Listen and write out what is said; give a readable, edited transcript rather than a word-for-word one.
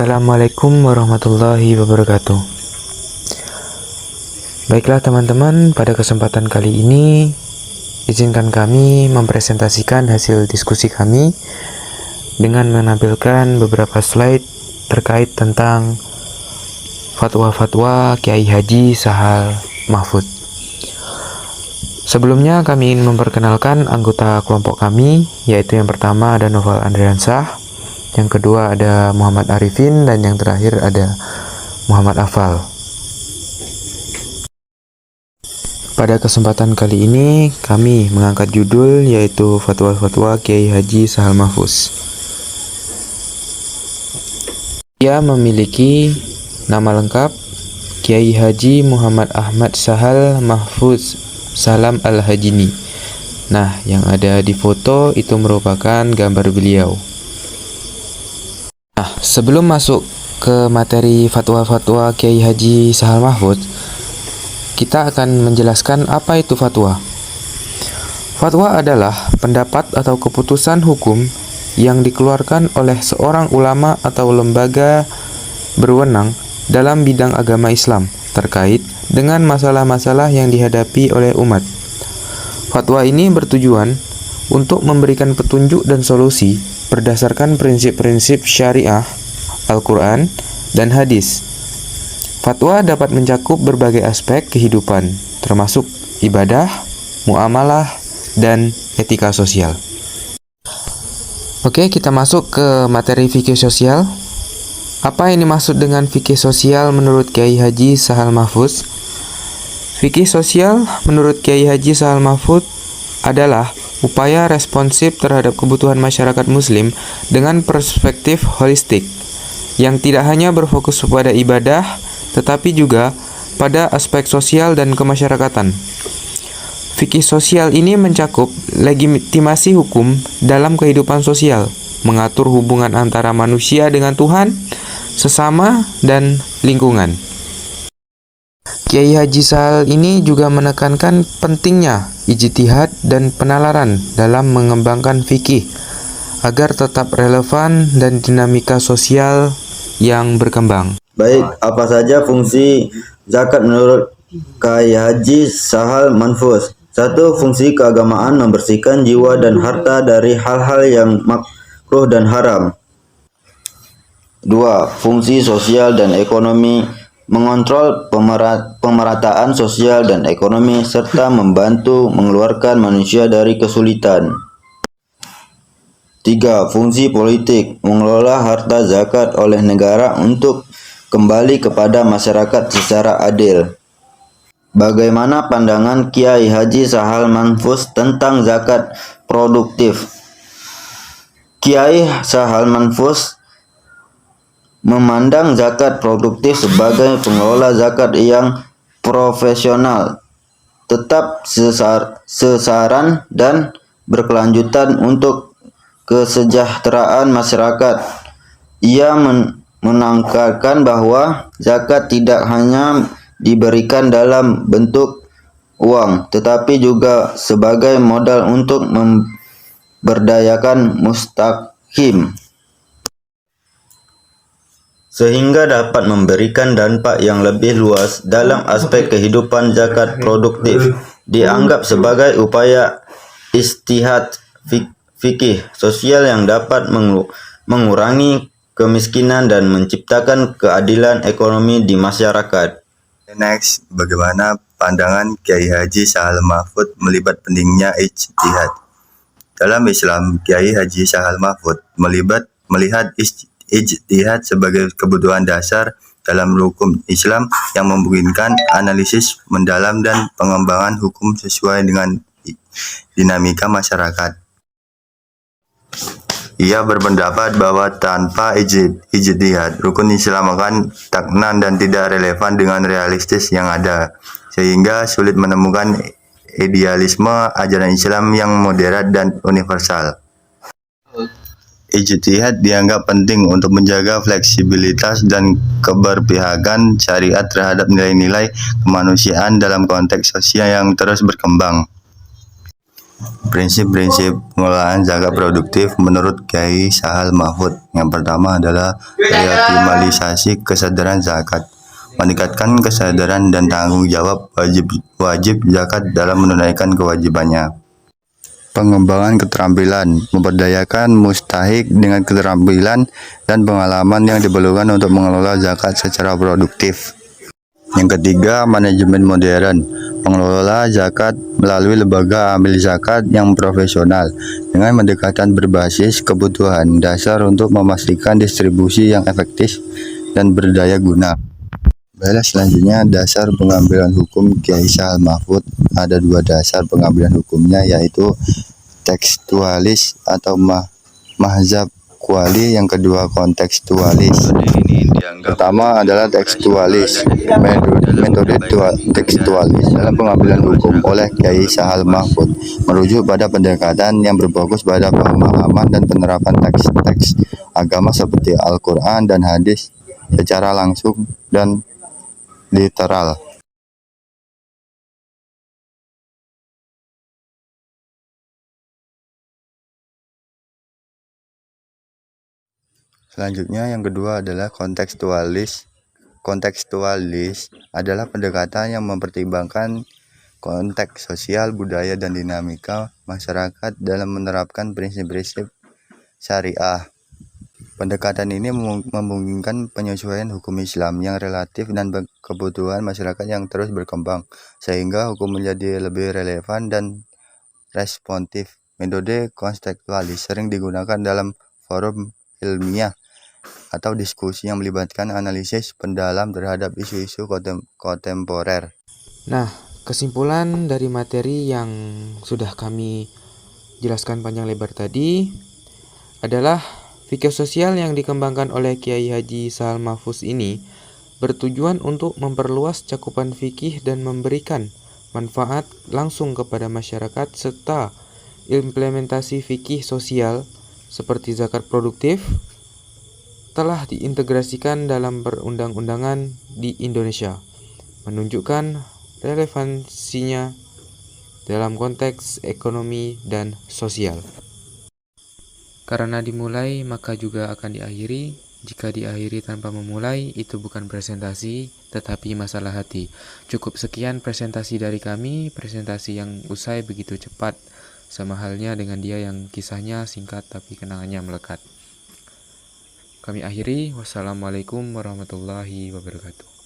Assalamualaikum warahmatullahi wabarakatuh. Baiklah teman-teman, pada kesempatan kali ini izinkan kami mempresentasikan hasil diskusi kami dengan menampilkan beberapa slide terkait tentang fatwa-fatwa Kiai Haji Sahal Mahfud. Sebelumnya kami ingin memperkenalkan anggota kelompok kami, yaitu yang pertama ada Noval Andriansah, yang kedua ada Muhammad Arifin, dan yang terakhir ada Muhammad Afal. Pada kesempatan kali ini kami mengangkat judul yaitu Fatwa-Fatwa Kiai Haji Sahal Mahfud. Ia memiliki nama lengkap Kiai Haji Muhammad Ahmad Sahal Mahfud Salam Al-Hajini. Nah, yang ada di foto itu merupakan gambar beliau. Nah, sebelum masuk ke materi fatwa-fatwa Kiai Haji Sahal Mahfud, kita akan menjelaskan apa itu fatwa. Fatwa adalah pendapat atau keputusan hukum yang dikeluarkan oleh seorang ulama atau lembaga berwenang dalam bidang agama Islam terkait dengan masalah-masalah yang dihadapi oleh umat. Fatwa ini bertujuan untuk memberikan petunjuk dan solusi berdasarkan prinsip-prinsip syariah, Al-Quran, dan hadis. Fatwa dapat mencakup berbagai aspek kehidupan, termasuk ibadah, muamalah, dan etika sosial. Oke, kita masuk ke materi fikih sosial. Apa yang dimaksud dengan fikih sosial menurut Kiai Haji Sahal Mahfud? Fikih sosial menurut Kiai Haji Sahal Mahfud adalah upaya responsif terhadap kebutuhan masyarakat muslim dengan perspektif holistik, yang tidak hanya berfokus pada ibadah, tetapi juga pada aspek sosial dan kemasyarakatan. Fikih sosial ini mencakup legitimasi hukum dalam kehidupan sosial, mengatur hubungan antara manusia dengan Tuhan, sesama, dan lingkungan. Kiai Haji Sahal ini juga menekankan pentingnya ijtihad dan penalaran dalam mengembangkan fikih agar tetap relevan dan dinamika sosial yang berkembang. Baik, apa saja fungsi zakat menurut Kiai Haji Sahal Mahfud? 1. Fungsi keagamaan membersihkan jiwa dan harta dari hal-hal yang makruh dan haram. 2. Fungsi sosial dan ekonomi mengontrol pemerataan sosial dan ekonomi serta membantu mengeluarkan manusia dari kesulitan. 3. Fungsi politik mengelola harta zakat oleh negara untuk kembali kepada masyarakat secara adil. Bagaimana pandangan Kiai Haji Sahal Mahfud tentang zakat produktif? Kiai Sahal Mahfud memandang zakat produktif sebagai pengelola zakat yang profesional, tetap sesaran dan berkelanjutan untuk kesejahteraan masyarakat. Ia menekankan bahwa zakat tidak hanya diberikan dalam bentuk uang, tetapi juga sebagai modal untuk memberdayakan mustaqim, sehingga dapat memberikan dampak yang lebih luas dalam aspek kehidupan. Zakat produktif dianggap sebagai upaya ijtihad fikih sosial yang dapat mengurangi kemiskinan dan menciptakan keadilan ekonomi di masyarakat. Next, bagaimana pandangan Kiai Haji Sahal Mahfud melibat pentingnya ijtihad? Dalam Islam, Kiai Haji Sahal Mahfud melihat ijtihad sebagai kebutuhan dasar dalam hukum Islam yang memungkinkan analisis mendalam dan pengembangan hukum sesuai dengan dinamika masyarakat. Ia berpendapat bahwa tanpa ijtihad, rukun Islam akan stagnan dan tidak relevan dengan realistis yang ada, sehingga sulit menemukan idealisme ajaran Islam yang moderat dan universal. Ijtihad dianggap penting untuk menjaga fleksibilitas dan keberpihakan syariat terhadap nilai-nilai kemanusiaan dalam konteks sosial yang terus berkembang. Prinsip-prinsip pengelolaan zakat produktif menurut Kiai Sahal Mahfud. Yang pertama adalah optimalisasi kesadaran zakat. Meningkatkan kesadaran dan tanggung jawab wajib zakat dalam menunaikan kewajibannya. Pengembangan keterampilan, memberdayakan mustahik dengan keterampilan dan pengalaman yang diperlukan untuk mengelola zakat secara produktif. Yang ketiga, manajemen modern, mengelola zakat melalui lembaga amil zakat yang profesional dengan pendekatan berbasis kebutuhan dasar untuk memastikan distribusi yang efektif dan berdaya guna. Baiklah, selanjutnya dasar pengambilan hukum Kiai Sahal Mahfud. Ada dua dasar pengambilan hukumnya, yaitu tekstualis atau mahzab kuali, yang kedua kontekstualis. Pertama adalah tekstualis. Metode tekstualis dalam pengambilan hukum oleh Kiai Sahal Mahfud merujuk pada pendekatan yang berfokus pada pemahaman dan penerapan teks-teks agama seperti Al-Quran dan hadis secara langsung dan literal. Selanjutnya yang kedua adalah kontekstualis. Kontekstualis adalah pendekatan yang mempertimbangkan konteks sosial, budaya, dan dinamika masyarakat dalam menerapkan prinsip-prinsip syariah. Pendekatan ini memungkinkan penyesuaian hukum Islam yang relatif dan kebutuhan masyarakat yang terus berkembang, sehingga hukum menjadi lebih relevan dan responsif. Metode kontekstualis sering digunakan dalam forum ilmiah atau diskusi yang melibatkan analisis pendalam terhadap isu-isu kontemporer. Nah, kesimpulan dari materi yang sudah kami jelaskan panjang lebar tadi adalah fikih sosial yang dikembangkan oleh Kiai Haji Sahal Mahfuz ini bertujuan untuk memperluas cakupan fikih dan memberikan manfaat langsung kepada masyarakat, serta implementasi fikih sosial seperti zakat produktif telah diintegrasikan dalam perundang-undangan di Indonesia, menunjukkan relevansinya dalam konteks ekonomi dan sosial. Karena dimulai, maka juga akan diakhiri. Jika diakhiri tanpa memulai, itu bukan presentasi, tetapi masalah hati. Cukup sekian presentasi dari kami, presentasi yang usai begitu cepat, sama halnya dengan dia yang kisahnya singkat tapi kenangannya melekat. Kami akhiri, wassalamualaikum warahmatullahi wabarakatuh.